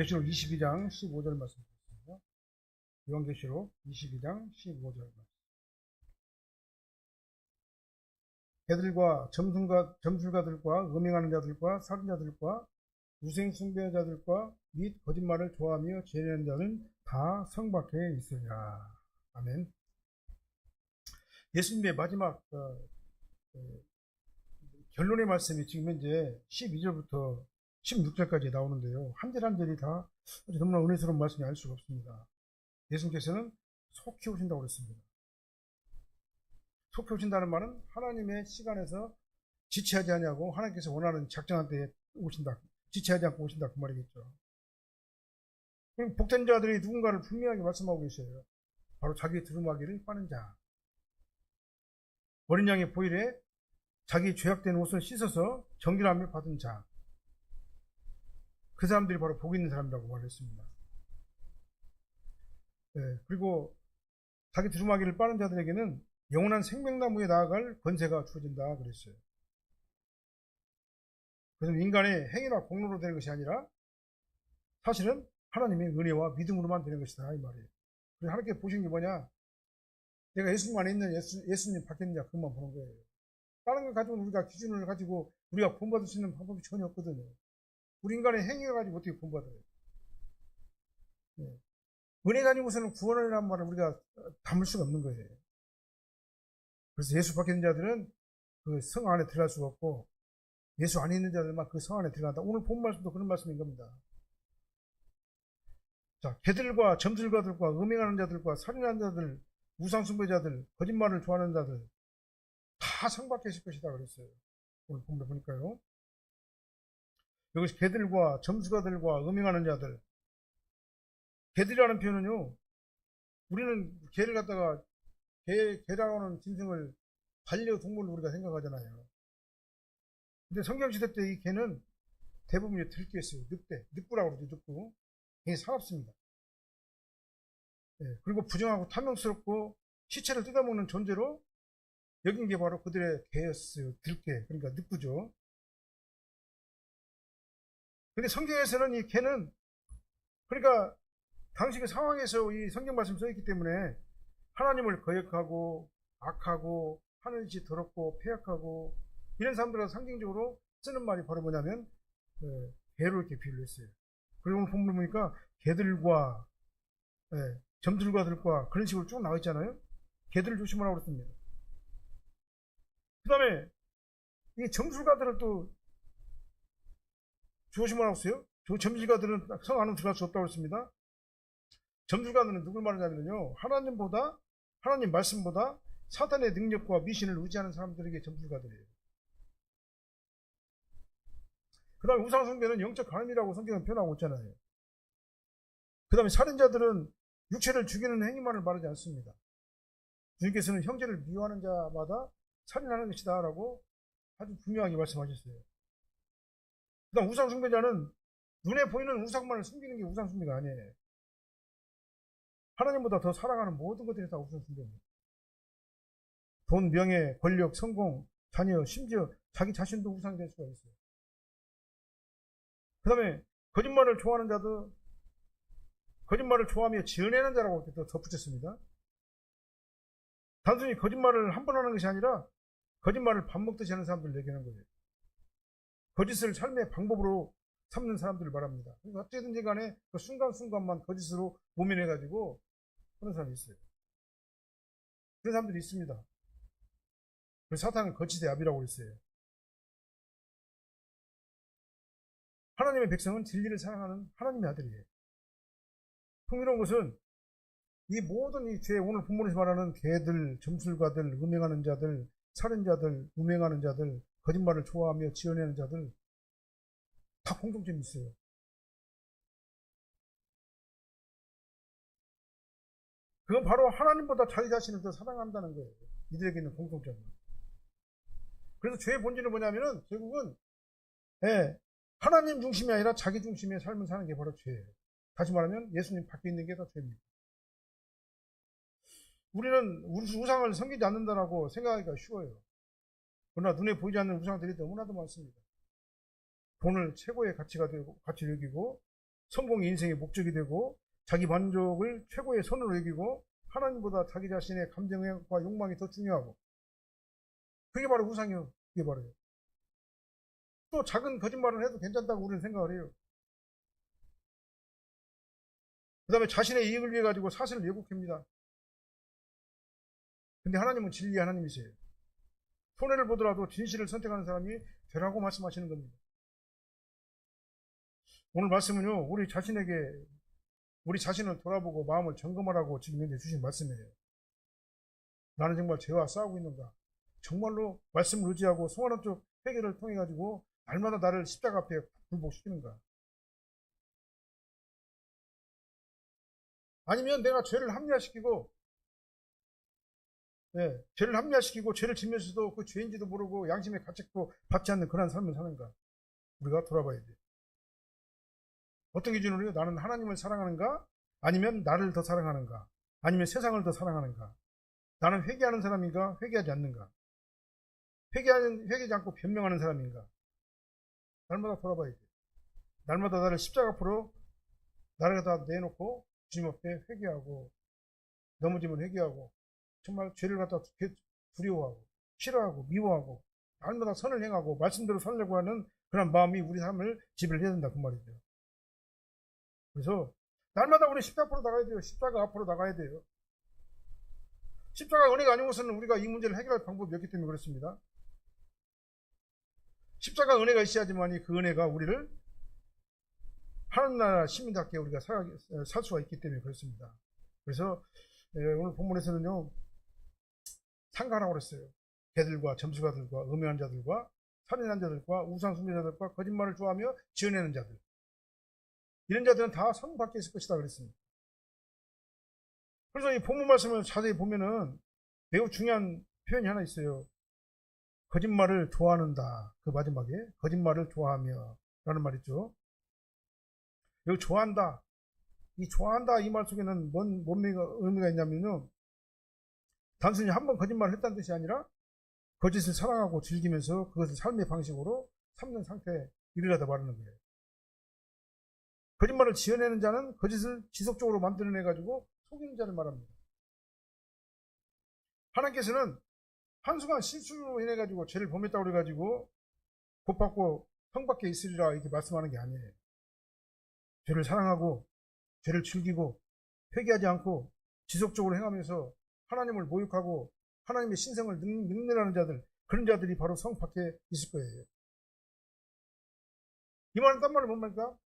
계시록 22장 15절 말씀 드리겠습니다. 요한계시록 22장 15절 말씀. 개들과 점술가들과 음행하는 자들과 살인자들과 우상숭배자들과 및 거짓말을 좋아하며 죄내는 자는 다 성 밖에 있으리라. 아멘. 예수님의 마지막 결론의 말씀이 지금 현재 12절부터 16절까지 나오는데요. 한 절 한 절이 다 너무나 은혜스러운 말씀이 알 수가 없습니다. 예수님께서는 속히 오신다고 그랬습니다. 속히 오신다는 말은 하나님의 시간에서 지체하지 않냐고 하나님께서 원하는 작정한 때에 오신다. 지체하지 않고 오신다. 그 말이겠죠. 그럼 복된 자들이 누군가를 분명하게 말씀하고 계셔요. 바로 자기 두루마기를 빠는 자. 어린 양의 보일에 자기 죄악된 옷을 씻어서 정결함을 받은 자. 그 사람들이 바로 복 있는 사람이라고 말했습니다. 그리고 자기 두루마기를 빠는 자들에게는 영원한 생명나무에 나아갈 권세가 주어진다 그랬어요. 그래서 인간의 행위나 공로로 되는 것이 아니라 사실은 하나님의 은혜와 믿음으로만 되는 것이다 이 말이에요. 그래서 하나님께 보신 게 뭐냐? 내가 예수님 안에 있는 예수님 밖에 있느냐 그것만 보는 거예요. 다른 걸 가지고는 우리가 기준을 가지고 우리가 본받을 수 있는 방법이 전혀 없거든요. 우리 인간의 행위를 가지고 어떻게 본받아요? 은혜 가지고서는 구원이라는 말을 우리가 담을 수가 없는 거예요. 그래서 예수 밖에 있는 자들은 그 성 안에 들어갈 수가 없고 예수 안에 있는 자들만 그 성 안에 들어간다. 오늘 본 말씀도 그런 말씀인 겁니다. 자, 개들과 점술가들과 음행하는 자들과 살인하는 자들, 우상숭배자들, 거짓말을 좋아하는 자들 다 성 밖에 있을 것이다 그랬어요. 오늘 본문 보니까요. 여기서 개들과 점술가들과 음행하는 자들. 개들이라는 표현은요. 우리는 개를 갖다가 개라고 하는 짐승을 반려동물로 우리가 생각하잖아요. 근데 성경시대 때 이 개는 대부분이 들개였어요. 늑부라고 그러죠. 늑부. 굉장히 사납습니다. 그리고 부정하고 탐욕스럽고 시체를 뜯어먹는 존재로 여긴 게 바로 그들의 개였어요. 들개. 그러니까 늑부죠. 근데 성경에서는 이 개는 그러니까 당시 그 상황에서 이 성경 말씀 써있기 때문에 하나님을 거역하고 악하고 하는 짓이 더럽고 폐악하고 이런 사람들과 상징적으로 쓰는 말이 바로 뭐냐면 개로 이렇게 비유를 했어요. 그리고 오늘 본문 보니까 개들과 점술가들과 그런 식으로 쭉 나와 있잖아요. 개들을 조심하라고 그랬습니다. 그 다음에 이 점술가들을 또 조심하라고 했어요. 점술가들은 성 안으로 들어갈 수 없다고 했습니다. 점술가들은 누굴 말하냐면요. 하나님 말씀보다 사탄의 능력과 미신을 의지하는 사람들에게 점술가들이에요. 그 다음에 우상숭배는 영적 간음이라고 성경은 표현하고 있잖아요. 그 다음에 살인자들은 육체를 죽이는 행위만을 말하지 않습니다. 주님께서는 형제를 미워하는 자마다 살인하는 것이다 라고 아주 분명하게 말씀하셨어요. 그 다음 우상숭배자는 눈에 보이는 우상만을 숨기는 게 우상숭배가 아니에요. 하나님보다 더 사랑하는 모든 것들이 다 우상숭배입니다. 돈, 명예, 권력, 성공, 자녀, 심지어 자기 자신도 우상이 될 수가 있어요. 그 다음에 거짓말을 좋아하는 자도 거짓말을 좋아하며 지어내는 자라고 이렇게 또 덧붙였습니다. 단순히 거짓말을 한 번 하는 것이 아니라 거짓말을 밥 먹듯이 하는 사람들을 얘기하는 거예요. 거짓을 삶의 방법으로 삼는 사람들을 말합니다. 그러니까 어떻게든지 간에 그 순간순간만 거짓으로 모면해가지고 하는 사람이 있어요. 그런 사람들이 있습니다. 그래서 사탄은 거짓의 아비라고 했어요. 하나님의 백성은 진리를 사랑하는 하나님의 아들이에요. 흥미로운 것은 이 모든 이 죄, 오늘 본문에서 말하는 개들, 점술가들, 음행하는 자들, 살인자들, 음행하는 자들, 거짓말을 좋아하며 지어내는 자들 다 공통점이 있어요. 그건 바로 하나님보다 자기 자신을 더 사랑한다는 거예요. 이들에게 있는 공통점은. 그래서 죄의 본질은 뭐냐면은 결국은 하나님 중심이 아니라 자기 중심의 삶을 사는 게 바로 죄예요. 다시 말하면 예수님 밖에 있는 게 다 죄입니다. 우리는 우상을 섬기지 않는다라고 생각하기가 쉬워요. 그러나 눈에 보이지 않는 우상들이 너무나도 많습니다. 돈을 최고의 가치가 되고 가치를 여기고 성공이 인생의 목적이 되고 자기 만족을 최고의 선으로 여기고 하나님보다 자기 자신의 감정과 욕망이 더 중요하고, 그게 바로 우상이요. 그게 바로요. 또 작은 거짓말을 해도 괜찮다고 우리는 생각을 해요. 그 다음에 자신의 이익을 위해 가지고 사실을 왜곡합니다. 근데 하나님은 진리의 하나님이세요. 손해를 보더라도 진실을 선택하는 사람이 되라고 말씀하시는 겁니다. 오늘 말씀은요, 우리 자신을 돌아보고 마음을 점검하라고 지금 현재 주신 말씀이에요. 나는 정말 죄와 싸우고 있는가? 정말로 말씀을 의지하고 성화론적 회개를 통해 가지고 날마다 나를 십자가 앞에 굴복시키는가? 아니면 내가 죄를 합리화시키고, 죄를 합리화시키고 죄를 지면서도 그 죄인지도 모르고 양심의 가책도 받지 않는 그런 삶을 사는가? 우리가 돌아봐야 돼. 어떤 기준으로 해요? 나는 하나님을 사랑하는가? 아니면 나를 더 사랑하는가? 아니면 세상을 더 사랑하는가? 나는 회개하는 사람인가? 회개하지 않는가? 회개하지 않고 변명하는 사람인가? 날마다 돌아봐야 돼. 날마다 나를 십자가 앞으로 나를 다 내놓고 주님 앞에 회개하고, 넘어지면 회개하고, 정말 죄를 갖다 두려워하고 싫어하고 미워하고 날마다 선을 행하고 말씀대로 살려고 하는 그런 마음이 우리 삶을 지배해야 된다, 그 말이죠. 그래서 날마다 우리 십자가 앞으로 나가야 돼요. 십자가 앞으로 나가야 돼요. 십자가 은혜가 아니고서는 우리가 이 문제를 해결할 방법이 없기 때문에 그렇습니다. 십자가 은혜가 있어야지만이 그 은혜가 우리를 하나님 나라 시민답게 우리가 살 수가 있기 때문에 그렇습니다. 그래서 오늘 본문에서는요, 상가라고 그랬어요. 개들과 점수가들과 음행한 자들과 살인한 자들과 우상 숭배자들과 거짓말을 좋아하며 지어내는 자들, 이런 자들은 다 성 밖에 있을 것이다 그랬습니다. 그래서 이 본문 말씀을 자세히 보면은 매우 중요한 표현이 하나 있어요. 거짓말을 좋아하는다. 그 마지막에 거짓말을 좋아하며 라는 말 있죠. 여기 좋아한다. 이 좋아한다 이 말 속에는 뭔 의미가 있냐면요, 단순히 한 번 거짓말을 했다는 뜻이 아니라 거짓을 사랑하고 즐기면서 그것을 삶의 방식으로 삼는 상태에 이르려다 말하는 거예요. 거짓말을 지어내는 자는 거짓을 지속적으로 만들어내가지고 속이는 자를 말합니다. 하나님께서는 한순간 실수로 인해가지고 죄를 범했다고 그래가지고 곧받고 성 밖에 있으리라 이렇게 말씀하는 게 아니에요. 죄를 사랑하고 죄를 즐기고 회개하지 않고 지속적으로 행하면서 하나님을 모욕하고 하나님의 신성을 능멸하는 자들, 그런 자들이 바로 성 밖에 있을 거예요. 이 말은 딴 말은 뭡니까?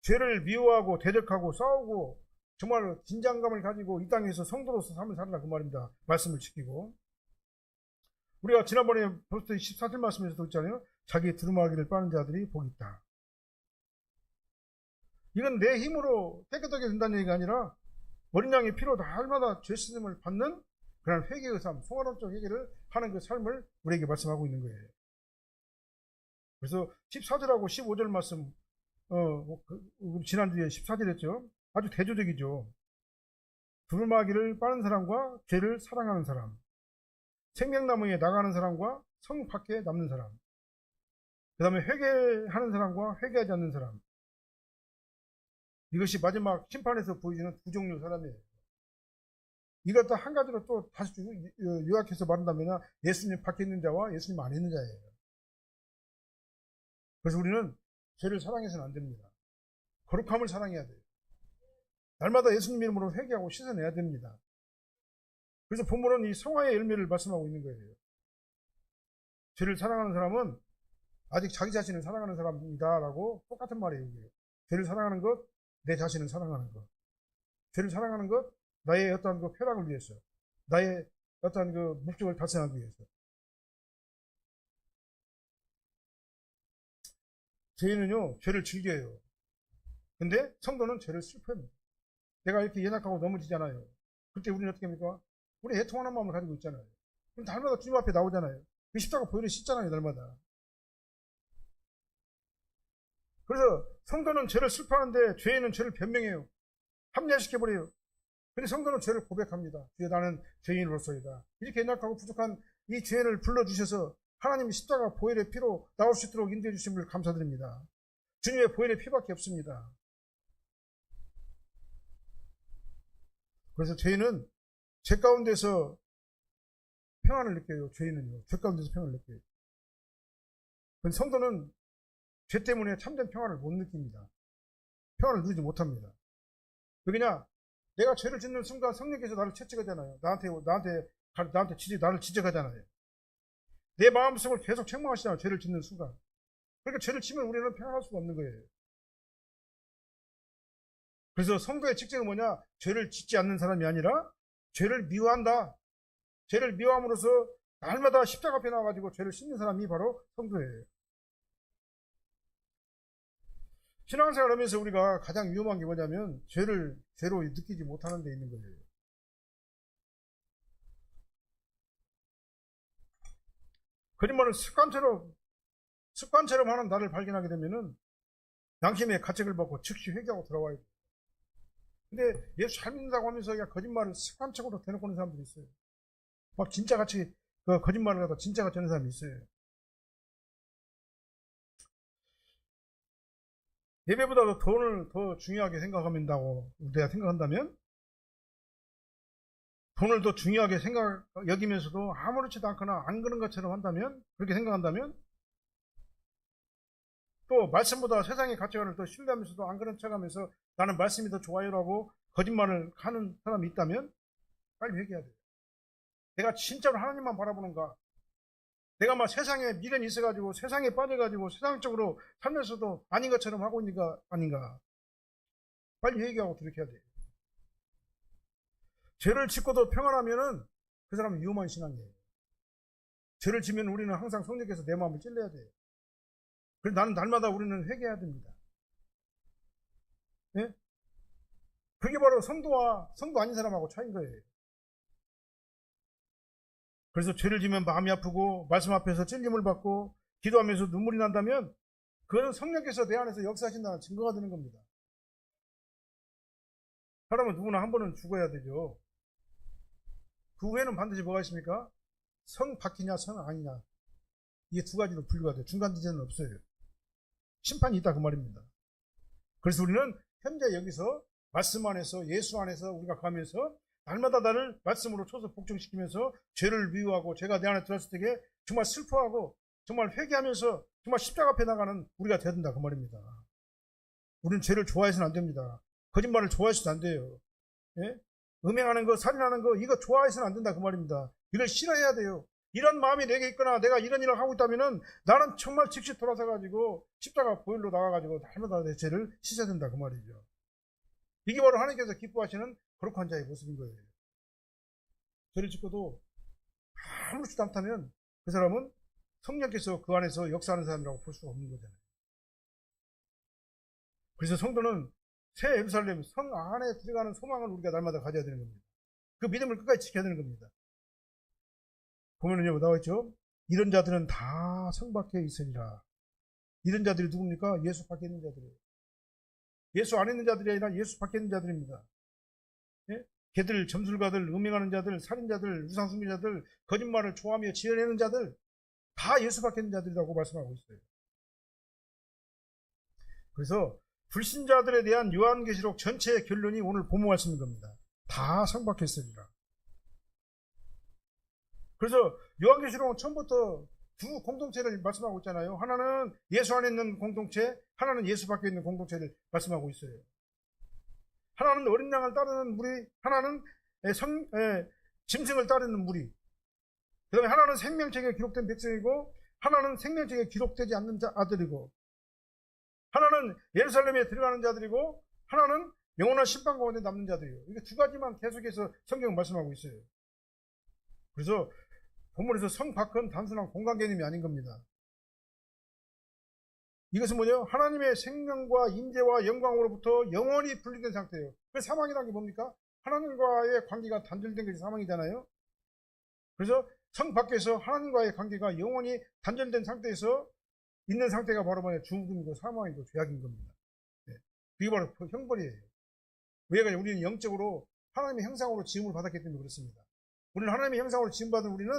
죄를 미워하고 대적하고 싸우고 정말 긴장감을 가지고 이 땅에서 성도로서 삶을 살라 그 말입니다. 말씀을 지키고. 우리가 지난번에 벌써 14절 말씀에서도 있잖아요. 자기 두루마기를 빠는 자들이 복이 있다. 이건 내 힘으로 깨끗하게 된다는 얘기가 아니라 어린 양의 피로 날마다 죄 씻음을 받는 그런 회개의 삶, 성화론적 회개를 하는 그 삶을 우리에게 말씀하고 있는 거예요. 그래서 14절하고 15절 말씀, 지난주에 14절 했죠. 아주 대조적이죠. 두루마기를 빠는 사람과 죄를 사랑하는 사람, 생명나무에 나가는 사람과 성 밖에 남는 사람, 그 다음에 회개하는 사람과 회개하지 않는 사람. 이것이 마지막 심판에서 보여주는 두 종류 사람이에요. 이것도 한 가지로 또 다시 요약해서 말한다면 예수님 밖에 있는 자와 예수님 안에 있는 자예요. 그래서 우리는 죄를 사랑해서는 안 됩니다. 거룩함을 사랑해야 돼요. 날마다 예수님 이름으로 회개하고 씻어내야 됩니다. 그래서 본문은 이 성화의 열매를 말씀하고 있는 거예요. 죄를 사랑하는 사람은 아직 자기 자신을 사랑하는 사람이다 라고 똑같은 말이에요. 이게. 죄를 사랑하는 것, 내 자신을 사랑하는 것. 죄를 사랑하는 것, 나의 어떤 그 쾌락을 위해서, 나의 어떤 그 목적을 달성하기 위해서. 죄인은요, 죄를 즐겨요. 근데 성도는 죄를 슬퍼합니다. 내가 이렇게 연약하고 넘어지잖아요. 그때 우리는 어떻게 합니까? 우리 애통하는 마음을 가지고 있잖아요. 그럼 날마다 주님 앞에 나오잖아요. 그 십자가 보혈을 씻잖아요, 날마다. 그래서 성도는 죄를 슬퍼하는데 죄인은 죄를 변명해요. 합리화시켜버려요. 근데 성도는 죄를 고백합니다. 주여 나는 죄인으로서이다. 이렇게 연약하고 부족한 이 죄인을 불러주셔서 하나님이 십자가 보혈의 피로 나올 수 있도록 인도해 주심을 감사드립니다. 주님의 보혈의 피밖에 없습니다. 그래서 죄인은 죄 가운데서 평안을 느껴요. 죄인은요. 죄 가운데서 평안을 느껴요. 근데 성도는 죄 때문에 참된 평안을 못 느낍니다. 평안을 누리지 못합니다. 왜냐? 내가 죄를 짓는 순간 성령께서 나를 채찍하잖아요. 나를 지적하잖아요. 내 마음속을 계속 책망하시잖아요. 죄를 짓는 순간. 그러니까 죄를 지면 우리는 평안할 수가 없는 거예요. 그래서 성도의 직책은 뭐냐? 죄를 짓지 않는 사람이 아니라 죄를 미워한다. 죄를 미워함으로써 날마다 십자가 앞에 나와가지고 죄를 씻는 사람이 바로 성도예요. 신앙생활 하면서 우리가 가장 위험한 게 뭐냐면 죄를 죄로 느끼지 못하는 데 있는 거예요. 거짓말을 습관처럼 하는 나를 발견하게 되면은 양심의 가책을 받고 즉시 회개하고 돌아와야 돼요. 근데 예수 잘 믿는다고 하면서 그냥 거짓말을 습관적으로 대놓고 하는 사람들이 있어요. 막 진짜같이 거짓말을 하다 진짜같이 하는 사람이 있어요. 예배보다도 돈을 더 중요하게 생각한다고 내가 생각한다면, 돈을 더 중요하게 여기면서도 아무렇지도 않거나 안 그런 것처럼 한다면, 그렇게 생각한다면, 또 말씀보다 세상의 가치관을 더 신뢰하면서도 안 그런 척하면서 나는 말씀이 더 좋아요라고 거짓말을 하는 사람이 있다면 빨리 회개해야 돼요. 내가 진짜로 하나님만 바라보는가? 내가 막 세상에 미련이 있어가지고 세상에 빠져가지고 세상적으로 살면서도 아닌 것처럼 하고 있는가 아닌가? 빨리 회개하고 돌이켜야 돼요. 죄를 짓고도 평안하면은 그 사람은 위험한 신앙이에요. 죄를 지면 우리는 항상 성령께서 내 마음을 찔러야 돼요. 그래서 나는 날마다 우리는 회개해야 됩니다. 예? 그게 바로 성도 아닌 사람하고 차이인 거예요. 그래서 죄를 지면 마음이 아프고 말씀 앞에서 찔림을 받고 기도하면서 눈물이 난다면 그건 성령께서 내 안에서 역사하신다는 증거가 되는 겁니다. 사람은 누구나 한 번은 죽어야 되죠. 그 후에는 반드시 뭐가 있습니까? 성 바뀌냐 성 아니냐, 이게 두 가지로 분류가 돼요. 중간 지점은 없어요. 심판이 있다 그 말입니다. 그래서 우리는 현재 여기서 말씀 안에서 예수 안에서 우리가 가면서 날마다 나를 말씀으로 쳐서 복종시키면서 죄를 미워하고 죄가 내 안에 들어왔을 때 정말 슬퍼하고 정말 회개하면서 정말 십자가 앞에 나가는 우리가 되어야 된다 그 말입니다. 우리는 죄를 좋아해서는 안 됩니다. 거짓말을 좋아해서는 안 돼요. 예? 음행하는 거, 살인하는 거, 이거 좋아해서는 안 된다 그 말입니다. 이걸 싫어해야 돼요. 이런 마음이 내게 있거나 내가 이런 일을 하고 있다면은 나는 정말 즉시 돌아서 가지고 십자가 보혈로 나가가지고 날마다 내 죄를 씻어야 된다 그 말이죠. 이게 바로 하나님께서 기뻐하시는 거룩한 자의 모습인 거예요. 죄를 짓고도 아무렇지도 않다면 그 사람은 성령께서 그 안에서 역사하는 사람이라고 볼 수가 없는 거잖아요. 그래서 성도는 새 예루살렘 성 안에 들어가는 소망을 우리가 날마다 가져야 되는 겁니다. 그 믿음을 끝까지 지켜야 되는 겁니다. 보면은요, 나와 있죠? 이런 자들은 다 성 밖에 있으리라. 이런 자들이 누굽니까? 예수 밖에 있는 자들이에요. 예수 안에 있는 자들이 아니라 예수 밖에 있는 자들입니다. 예? 걔들, 점술가들, 음행하는 자들, 살인자들, 우상숭배자들, 거짓말을 좋아하며 지어내는 자들, 다 예수 밖에 있는 자들이라고 말씀하고 있어요. 그래서 불신자들에 대한 요한계시록 전체의 결론이 오늘 본문 말씀인 겁니다. 다 성 밖에 있으리라. 그래서 요한계시록은 처음부터 두 공동체를 말씀하고 있잖아요. 하나는 예수 안에 있는 공동체, 하나는 예수 밖에 있는 공동체를 말씀하고 있어요. 하나는 어린 양을 따르는 무리, 하나는 짐승을 따르는 무리. 그 다음에 하나는 생명책에 기록된 백성이고, 하나는 생명책에 기록되지 않는 아들이고, 하나는 예루살렘에 들어가는 자들이고, 하나는 영원한 심판 가운데 남는 자들이에요. 이게 두 가지만 계속해서 성경은 말씀하고 있어요. 그래서 본문에서 성 밖은 단순한 공간 개념이 아닌 겁니다. 이것은 뭐냐? 하나님의 생명과 임재와 영광으로부터 영원히 분리된 상태예요. 그 사망이라는 게 뭡니까? 하나님과의 관계가 단절된 것이 사망이잖아요. 그래서 성 밖에서 하나님과의 관계가 영원히 단절된 상태에서 있는 상태가 바로 뭐냐? 죽음이고 사망이고 죄악인 겁니다. 네. 그게 바로 형벌이에요. 왜냐하면 우리는 영적으로 하나님의 형상으로 지음을 받았기 때문에 그렇습니다. 우리는 하나님의 형상으로 지음받은 우리는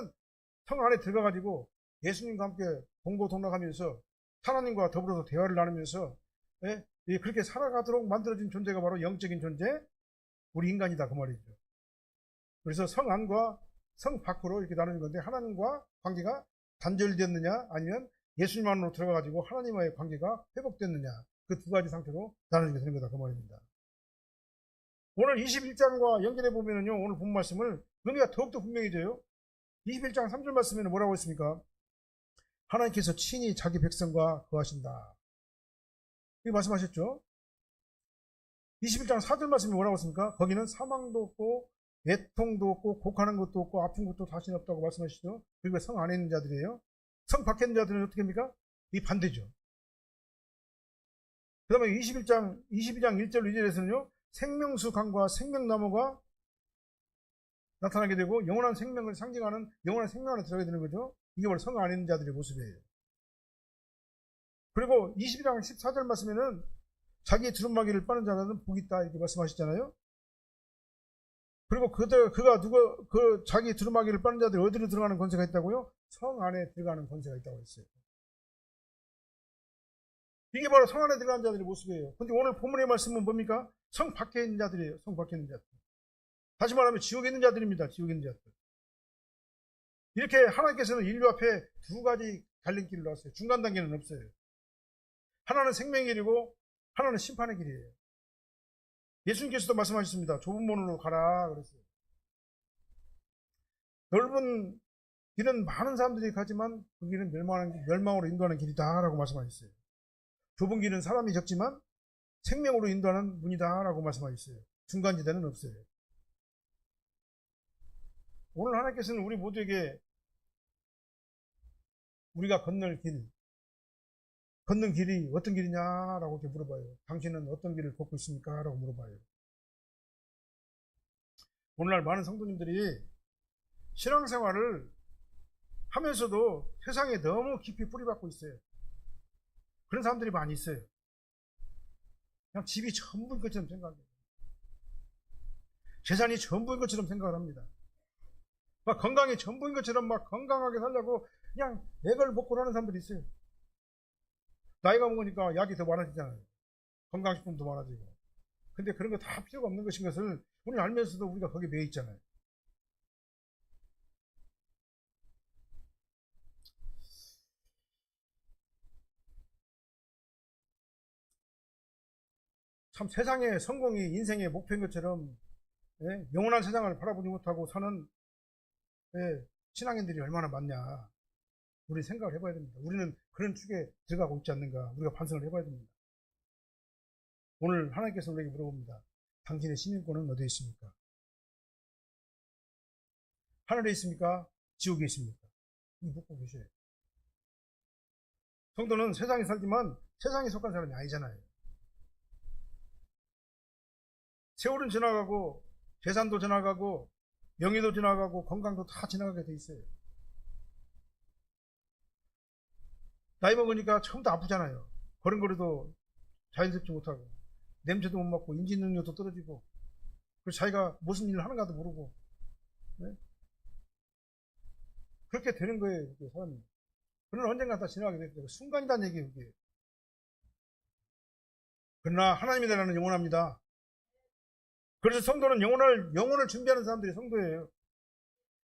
성 안에 들어가가지고 예수님과 함께 동고동락하면서 하나님과 더불어서 대화를 나누면서 그렇게 살아가도록 만들어진 존재가 바로 영적인 존재, 우리 인간이다 그 말이죠. 그래서 성 안과 성 밖으로 이렇게 나누는 건데, 하나님과 관계가 단절됐느냐 아니면 예수님 안으로 들어가가지고 하나님과의 관계가 회복됐느냐, 그 두 가지 상태로 나누게 되는 거다 그 말입니다. 오늘 21장과 연결해 보면은요, 오늘 본 말씀을 의미가 더욱더 분명해져요. 21장 3절 말씀에는 뭐라고 했습니까? 하나님께서 친히 자기 백성과 거하신다, 이렇게 말씀하셨죠. 21장 4절 말씀이 뭐라고 했습니까? 거기는 사망도 없고 애통도 없고 곡하는 것도 없고 아픈 것도 다시는 없다고 말씀하시죠. 그리고 성 안에 있는 자들이에요. 성 밖에 있는 자들은 어떻게 합니까? 이 반대죠. 그 다음에 22장 1절 2절에서는요, 생명수 강과 생명나무가 나타나게 되고 영원한 생명을 상징하는 영원한 생명 안에 들어가게 되는 거죠. 이게 바로 성 안에 있는 자들의 모습이에요. 그리고 22장 14절 말씀에는 자기의 두루마기를 빠는 자는 복이 있다, 이렇게 말씀하셨잖아요. 그리고 그 자기 두루마기를 빠는 자들이 어디로 들어가는 권세가 있다고요? 성 안에 들어가는 권세가 있다고 했어요. 이게 바로 성 안에 들어가는 자들의 모습이에요. 근데 오늘 본문의 말씀은 뭡니까? 성 밖에 있는 자들이에요. 성 밖에 있는 자들. 다시 말하면 지옥에 있는 자들입니다. 지옥에 있는 자들. 이렇게 하나님께서는 인류 앞에 두 가지 갈림길을 놨어요. 중간 단계는 없어요. 하나는 생명의 길이고 하나는 심판의 길이에요. 예수님께서도 말씀하셨습니다. 좁은 문으로 가라 그랬어요. 넓은 길은 많은 사람들이 가지만 그 길은 멸망으로 인도하는 길이다 라고 말씀하셨어요. 좁은 길은 사람이 적지만 생명으로 인도하는 문이다 라고 말씀하셨어요. 중간지대는 없어요. 오늘 하나님께서는 우리 모두에게 우리가 걷는 길이 어떤 길이냐라고 이렇게 물어봐요. 당신은 어떤 길을 걷고 있습니까? 라고 물어봐요. 오늘날 많은 성도님들이 신앙생활을 하면서도 세상에 너무 깊이 뿌리박고 있어요. 그런 사람들이 많이 있어요. 그냥 집이 전부인 것처럼 생각해요. 재산이 전부인 것처럼 생각을 합니다. 막 건강이 전부인 것처럼 막 건강하게 살려고 그냥 액을 먹고 하는 사람들이 있어요. 나이가 먹으니까 약이 더 많아지잖아요. 건강식품도 많아지고. 근데 그런 거 다 필요가 없는 것인 것을 우리는 알면서도 우리가 거기에 매여 있잖아요. 참 세상의 성공이 인생의 목표인 것처럼, 예? 영원한 세상을 바라보지 못하고 사는, 예, 신앙인들이 얼마나 많냐. 우리 생각을 해봐야 됩니다. 우리는 그런 축에 들어가고 있지 않는가. 우리가 반성을 해봐야 됩니다. 오늘 하나님께서 우리에게 물어봅니다. 당신의 시민권은 어디에 있습니까? 하늘에 있습니까? 지옥에 있습니까? 이 묻고 계셔요. 성도는 세상에 살지만 세상에 속한 사람이 아니잖아요. 세월은 지나가고 재산도 지나가고 명예도 지나가고 건강도 다 지나가게 돼 있어요. 나이 먹으니까 처음부터 아프잖아요. 걸음걸이도 자연스럽지 못하고 냄새도 못 맡고 인지 능력도 떨어지고, 그리고 자기가 무슨 일을 하는가도 모르고, 네? 그렇게 되는 거예요. 사람이. 그러나 언젠가 다 지나가게 되죠. 순간이란 얘기예요. 그게. 그러나 하나님의 나라는 영원합니다. 그래서 성도는 영혼을 준비하는 사람들이 성도예요.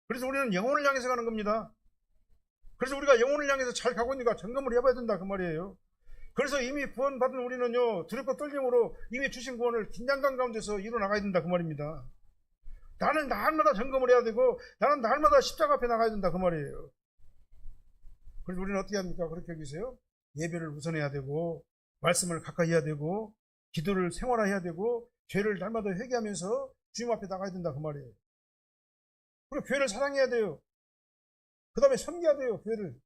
그래서 우리는 영혼을 향해서 가는 겁니다. 그래서 우리가 영혼을 향해서 잘 가고 있는가 점검을 해봐야 된다 그 말이에요. 그래서 이미 구원받은 우리는요, 두렵고 떨림으로 이미 주신 구원을 긴장감 가운데서 이뤄나가야 된다 그 말입니다. 나는 날마다 점검을 해야 되고 나는 날마다 십자가 앞에 나가야 된다 그 말이에요. 그래서 우리는 어떻게 합니까? 그렇게 여기서요, 예배를 우선해야 되고 말씀을 가까이 해야 되고 기도를 생활화해야 되고 죄를 날마다 회개하면서 주님 앞에 나가야 된다 그 말이에요. 그리고 교회를 사랑해야 돼요. 그 다음에 섬겨야 돼요. 교회를.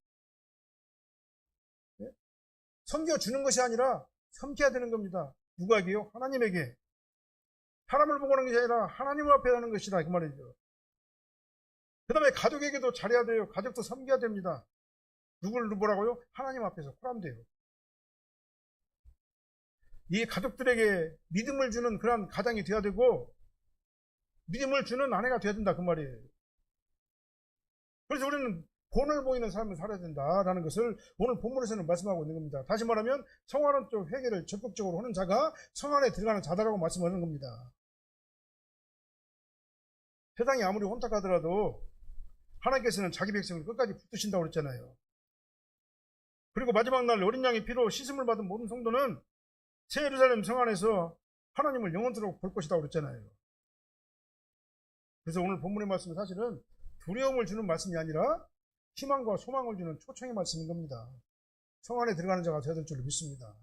네? 섬겨주는 것이 아니라 섬겨야 되는 겁니다. 누구에게요? 하나님에게. 사람을 보고 하는 것이 아니라 하나님 앞에 하는 것이다 그 말이죠. 그 다음에 가족에게도 잘해야 돼요. 가족도 섬겨야 됩니다. 누구를 뭐라고요? 하나님 앞에서 호람돼요. 이 가족들에게 믿음을 주는 그런 가장이 되어야 되고 믿음을 주는 아내가 되어야 된다 그 말이에요. 그래서 우리는 본을 보이는 삶을 살아야 된다라는 것을 오늘 본문에서는 말씀하고 있는 겁니다. 다시 말하면 성화는 쪽 회개를 적극적으로 하는 자가 성 안에 들어가는 자다라고 말씀하는 겁니다. 세상이 아무리 혼탁하더라도 하나님께서는 자기 백성을 끝까지 붙드신다고 그랬잖아요. 그리고 마지막 날 어린 양의 피로 씻음을 받은 모든 성도는 새 예루살렘 성 안에서 하나님을 영원토록 볼 것이라고 그랬잖아요. 그래서 오늘 본문의 말씀은 사실은 두려움을 주는 말씀이 아니라 희망과 소망을 주는 초청의 말씀인 겁니다. 성 안에 들어가는 자가 되어야 될 줄로 믿습니다.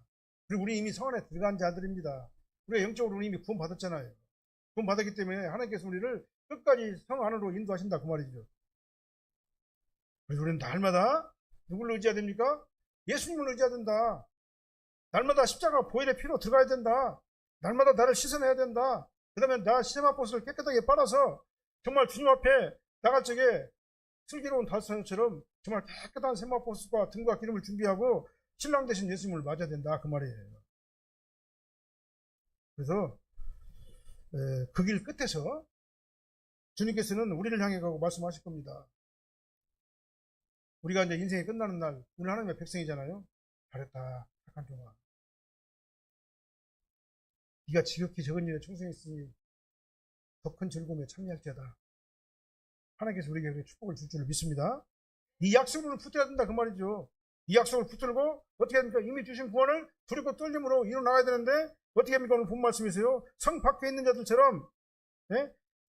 그리고 우리 이미 성 안에 들어간 자들입니다. 우리가 영적으로 이미 구원받았잖아요. 구원받았기 때문에 하나님께서 우리를 끝까지 성 안으로 인도하신다 그 말이죠. 그래서 우리는 날마다 누구를 의지해야 됩니까? 예수님을 의지해야 된다. 날마다 십자가 보혈의 피로 들어가야 된다. 날마다 나를 씻어내야 된다. 그 다음에 나 시세마포스를 깨끗하게 빨아서 정말 주님 앞에 나갈 적에 슬기로운 다섯처럼 정말 깨끗한 세마포스과 등과 기름을 준비하고 신랑 되신 예수님을 맞아야 된다 그 말이에요. 그래서 그 길 끝에서 주님께서는 우리를 향해 가고 말씀하실 겁니다. 우리가 이제 인생이 끝나는 날, 우리 하나님의 백성이잖아요. 잘했다, 착한 종아. 네가 지극히 적은 일에 충성했으니 더 큰 즐거움에 참여할지어다. 하나님께서 우리에게 그렇게 축복을 줄 줄 믿습니다. 이 약속을 붙들어야 된다 그 말이죠. 이 약속을 붙들고 어떻게 합니까? 이미 주신 구원을 두렵고 떨림으로 이뤄나가야 되는데 어떻게 합니까? 오늘 본 말씀이세요. 성 밖에 있는 자들처럼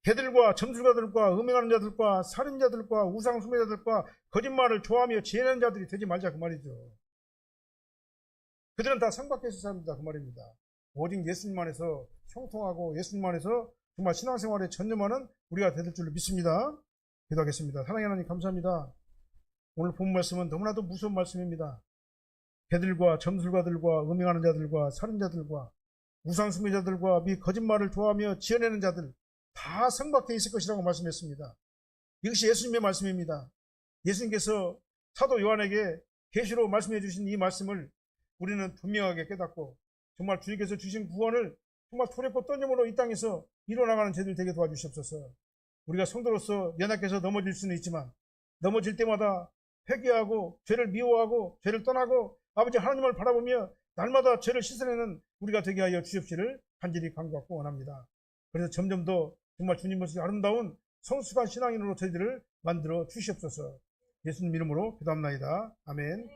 개들과 점술가들과 음행하는 자들과 살인자들과 우상 숭배자들과 거짓말을 좋아하며 지혜내는 자들이 되지 말자 그 말이죠. 그들은 다 성 밖에 있을 사람이다 그 말입니다. 오직 예수님 안에서 형통하고 예수님 안에서 정말 신앙생활에 전념하는 우리가 될 줄로 믿습니다. 기도하겠습니다. 사랑의 하나님 감사합니다. 오늘 본 말씀은 너무나도 무서운 말씀입니다. 개들과 점술가들과 음행하는 자들과 살인자들과 우상 숭배자들과 미 거짓말을 좋아하며 지어내는 자들 다 성 밖에 있을 것이라고 말씀했습니다. 이것이 예수님의 말씀입니다. 예수님께서 사도 요한에게 계시로 말씀해 주신 이 말씀을 우리는 분명하게 깨닫고 정말 주님께서 주신 구원을 정말 두렵고 떨림으로 이 땅에서 이뤄나가는 죄들 되게 도와주시옵소서. 우리가 성도로서 연약해서 넘어질 수는 있지만 넘어질 때마다 회개하고 죄를 미워하고 죄를 떠나고 아버지 하나님을 바라보며 날마다 죄를 씻어내는 우리가 되게 하여 주시옵시를 간절히 간구하고 원합니다. 그래서 점점 더 정말 주님 모습이 아름다운 성숙한 신앙인으로 저희들을 만들어 주시옵소서. 예수님 이름으로 기도합나이다. 아멘.